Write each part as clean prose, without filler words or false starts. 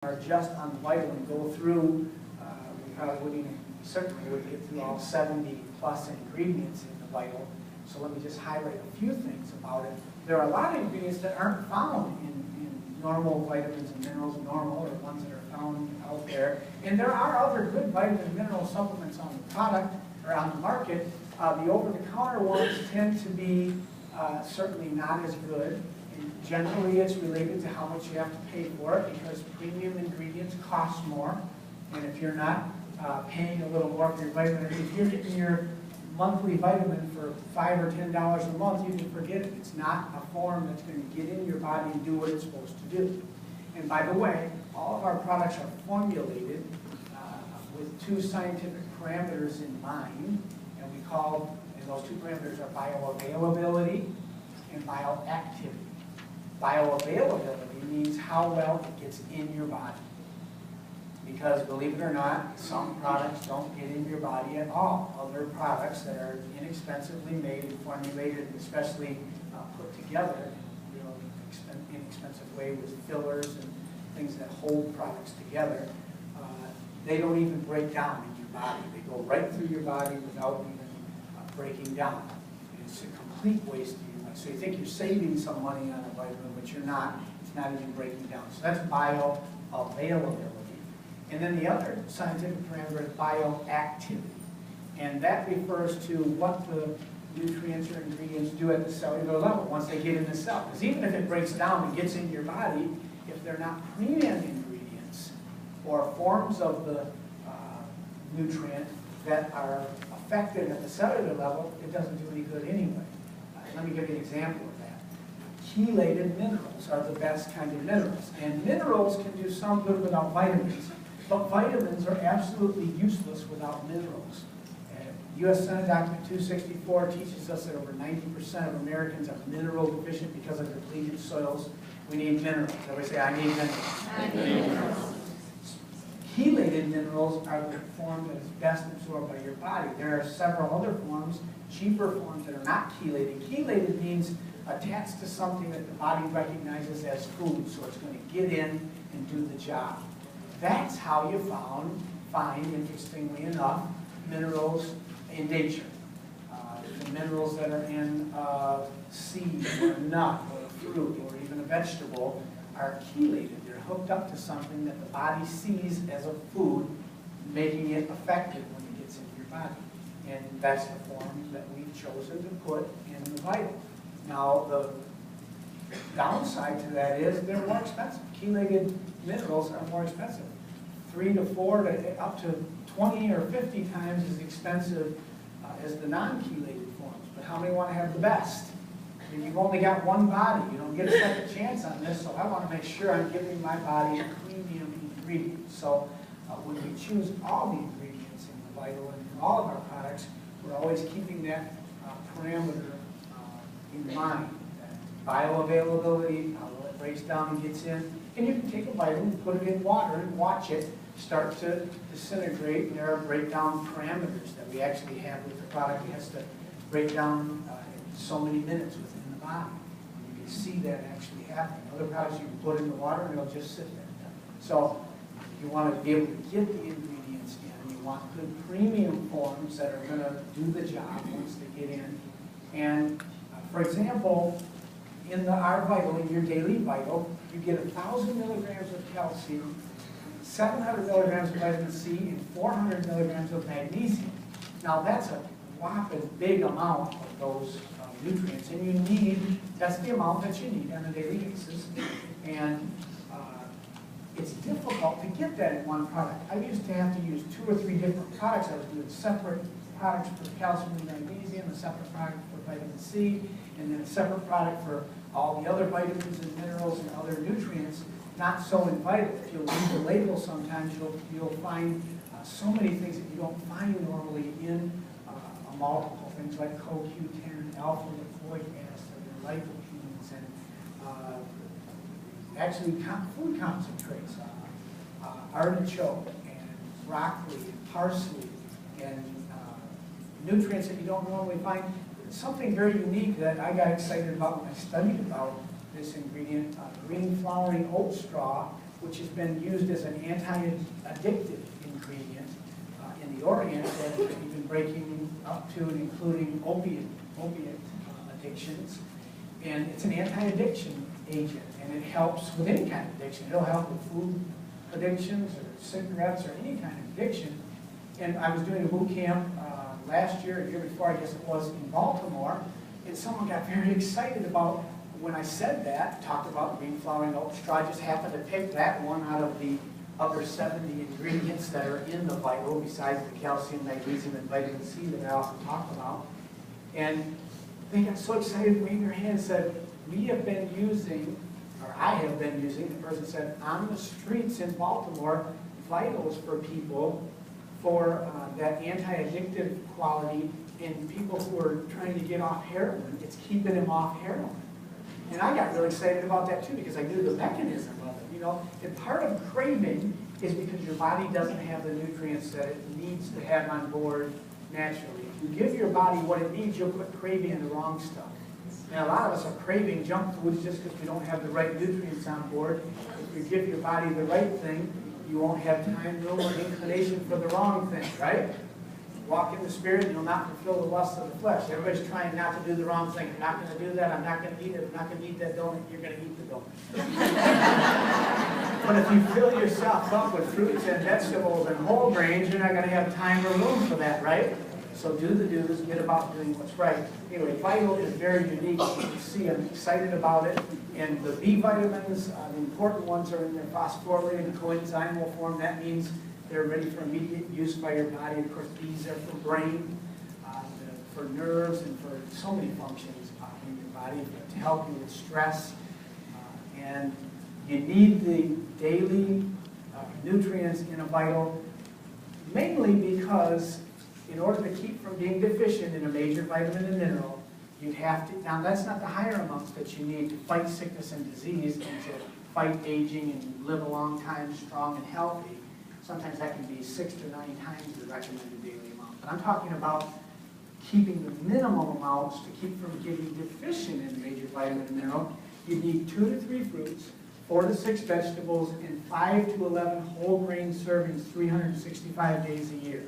Are just on vitamin go through, we probably certainly wouldn't get through all 70 plus ingredients in the vital. So let me just highlight a few things about it. There are a lot of ingredients that aren't found in normal vitamins and minerals, normal, or ones that are found out there. And there are other good vitamin and mineral supplements on the product or on the market. The over-the-counter ones tend to be certainly not as good. Generally, it's related to how much you have to pay for it because premium ingredients cost more. And if you're not paying a little more for your vitamin, if you're getting your monthly vitamin for $5 or $10 a month, you can forget it. It's not a form that's going to get in your body and do what it's supposed to do. And by the way, all of our products are formulated with two scientific parameters in mind. And those two parameters are bioavailability and bioactivity. Bioavailability means how well it gets in your body. Because believe it or not, some products don't get in your body at all. Other products that are inexpensively made and formulated, and especially put together in a really inexpensive way with fillers and things that hold products together, they don't even break down in your body. They go right through your body without even breaking down. It's a complete waste of your money. So you think you're saving some money on a vitamin, but you're not. It's not even breaking down. So that's bioavailability. And then the other scientific parameter is bioactivity. And that refers to what the nutrients or ingredients do at the cellular level once they get in the cell. Because even if it breaks down and gets into your body, if they're not premium ingredients or forms of the nutrient that are affected at the cellular level, it doesn't do any good anyway. Let me give you an example of that. Chelated minerals are the best kind of minerals. And minerals can do some good without vitamins. But vitamins are absolutely useless without minerals. U.S. Senate Document 264 teaches us that over 90% of Americans are mineral deficient because of depleted soils. We need minerals. Everybody say, I need minerals. I need minerals. Chelated minerals are the form that is best absorbed by your body. There are several other forms, cheaper forms that are not chelated. Chelated means attached to something that the body recognizes as food, so it's going to get in and do the job. That's how you find, interestingly enough, minerals in nature. The minerals that are in a seed or a nut or a fruit or even a vegetable are chelated. They're hooked up to something that the body sees as a food, making it effective when it gets into your body. And that's the form that we've chosen to put in the vital. Now, the downside to that is they're more expensive. Chelated minerals are more expensive. 3 to 4 to up to 20 or 50 times as expensive as the non-chelated forms. But how many want to have the best? I mean, you've only got one body. You don't get a second chance on this, so I want to make sure I'm giving my body a premium ingredient. So when we choose all the ingredients in the vital and in all of our products, we're always keeping that parameter in mind. Bioavailability, how well it breaks down and gets in. And you can take a vitamin, put it in water, and watch it start to disintegrate. And there are breakdown parameters that we actually have with the product. It has to break down in so many minutes within the body. And you can see that actually happening. Other products you can put in the water and it'll just sit there. So you want to be able to get the ingredients in. You want good premium forms that are going to do the job once they get in. And for example, in our vital, in your daily vital, you get 1,000 milligrams of calcium, 700 milligrams of vitamin C, and 400 milligrams of magnesium. Now that's a whopping big amount of those nutrients, and you need, that's the amount that you need on a daily basis. And it's difficult to get that in one product. I used to have to use 2 or 3 different products. I was doing separate products for calcium and magnesium, a separate product for vitamin C, and then a separate product for all the other vitamins and minerals and other nutrients. Not so in vital. If you read the label sometimes, you'll find so many things that you don't find normally in a multiple, things like CoQ10, alpha-lipoic acid, and lipopenes, and actually food concentrates, artichoke, and broccoli, and parsley, and nutrients that you don't normally find. Something very unique that I got excited about when I studied about this ingredient, green flowering oat straw which has been used as an anti-addictive ingredient in the Orient, that even breaking up to and including opiate addictions. And it's an anti-addiction agent, and it helps with any kind of addiction. It'll help with food addictions or cigarettes or any kind of addiction. And I was doing a boot camp last year, a year before, I guess it was, in Baltimore, and someone got very excited about when I said that, talked about green flowering oat straw. I just happened to pick that one out of the other 70 ingredients that are in the Vital, besides the calcium, magnesium, and vitamin C that I often talk about. And they got so excited, waved their hand and said, we have been using, or I have been using, the person said, on the streets in Baltimore, Vitals for people for that anti-addictive quality in people who are trying to get off heroin. It's keeping them off heroin. And I got really excited about that too, because I knew the mechanism of it. You know, and part of craving is because your body doesn't have the nutrients that it needs to have on board naturally. If you give your body what it needs, you'll quit craving the wrong stuff. And a lot of us are craving junk foods just because we don't have the right nutrients on board. If you give your body the right thing, you won't have time, room, or inclination for the wrong thing, right? Walk in the Spirit and you'll not fulfill the lusts of the flesh. Everybody's trying not to do the wrong thing. I'm not going to do that. I'm not going to eat it. I'm not going to eat that donut. You're going to eat the donut. But if you fill yourself up with fruits and vegetables and whole grains, you're not going to have time or room for that, right? So do the do's, get about doing what's right. Anyway, Vital is very unique. You can see I'm excited about it. And the B vitamins, the important ones are in their phosphorylated and coenzymal form. That means they're ready for immediate use by your body. Of course, B's are for brain, for nerves, and for so many functions in your body to help you with stress. And you need the daily nutrients in a Vital, mainly because in order to keep from being deficient in a major vitamin and mineral, you have to, now that's not the higher amounts that you need to fight sickness and disease and to fight aging and live a long time strong and healthy. Sometimes that can be 6 to 9 times the recommended daily amount. But I'm talking about keeping the minimum amounts to keep from getting deficient in major vitamin and mineral. You need 2 to 3 fruits, 4 to 6 vegetables, and 5 to 11 whole grain servings 365 days a year.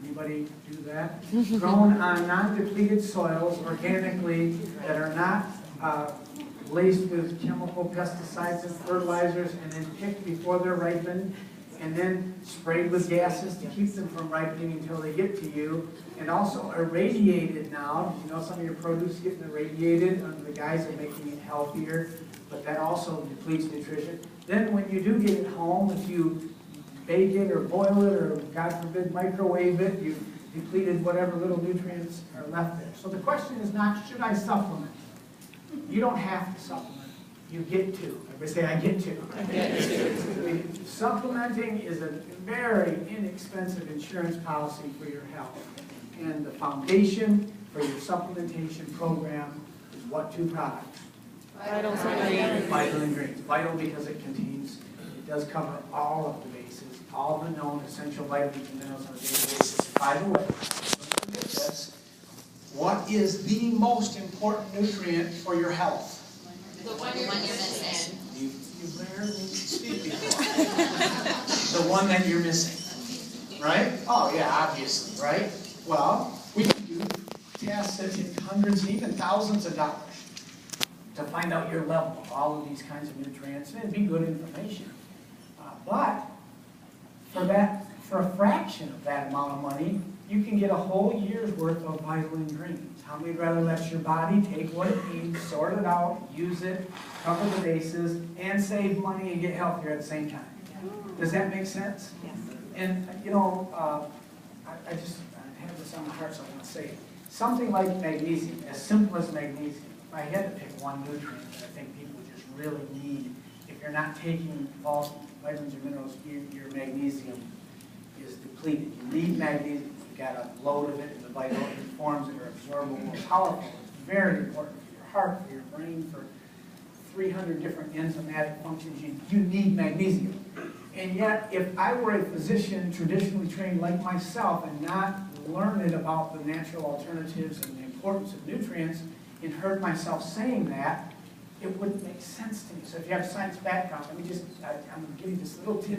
Anybody do that? Grown on non-depleted soils organically that are not laced with chemical pesticides and fertilizers, and then picked before they're ripened, and then sprayed with gases to keep them from ripening until they get to you, and also irradiated now. You know, some of your produce is getting irradiated under the guise of making it healthier, but that also depletes nutrition. Then when you do get it home, if you bake it or boil it or, God forbid, microwave it, you've depleted whatever little nutrients are left there. So the question is not, should I supplement? You don't have to supplement. You get to. Everybody say, I get to. I get to. Supplementing is a very inexpensive insurance policy for your health. And the foundation for your supplementation program is what 2 products? Vital and Greens. Vital and Greens. Vital because it does cover all of the bases, all the known essential vitamins and minerals on a daily basis. By the way, don't forget this. What is the most important nutrient for your health? The one you're missing. You've heard me speak before. The one that you're missing, right? Oh yeah, obviously, right? Well, we can do tests that in hundreds, even thousands of dollars to find out your level of all of these kinds of nutrients, and it'd be good information. But for a fraction of that amount of money, you can get a whole year's worth of Vital and Greens. How many rather let your body take what it needs, sort it out, use it, cover the bases, and save money and get healthier at the same time? Does that make sense? Yes. And, you know, I have this on the heart, so I want to say it. Something like magnesium, as simple as magnesium, if I had to pick one nutrient that I think people just really need, if you're not taking all vitamins or minerals, your magnesium is depleted. You need magnesium. You've got a load of it in the vital forms that are absorbable, powerful. It's very important for your heart, for your brain, for 300 different enzymatic functions. You need magnesium. And yet, if I were a physician traditionally trained like myself and not learned about the natural alternatives and the importance of nutrients and heard myself saying that, it wouldn't make sense to me. So if you have a science background, I'm gonna give you this little tip.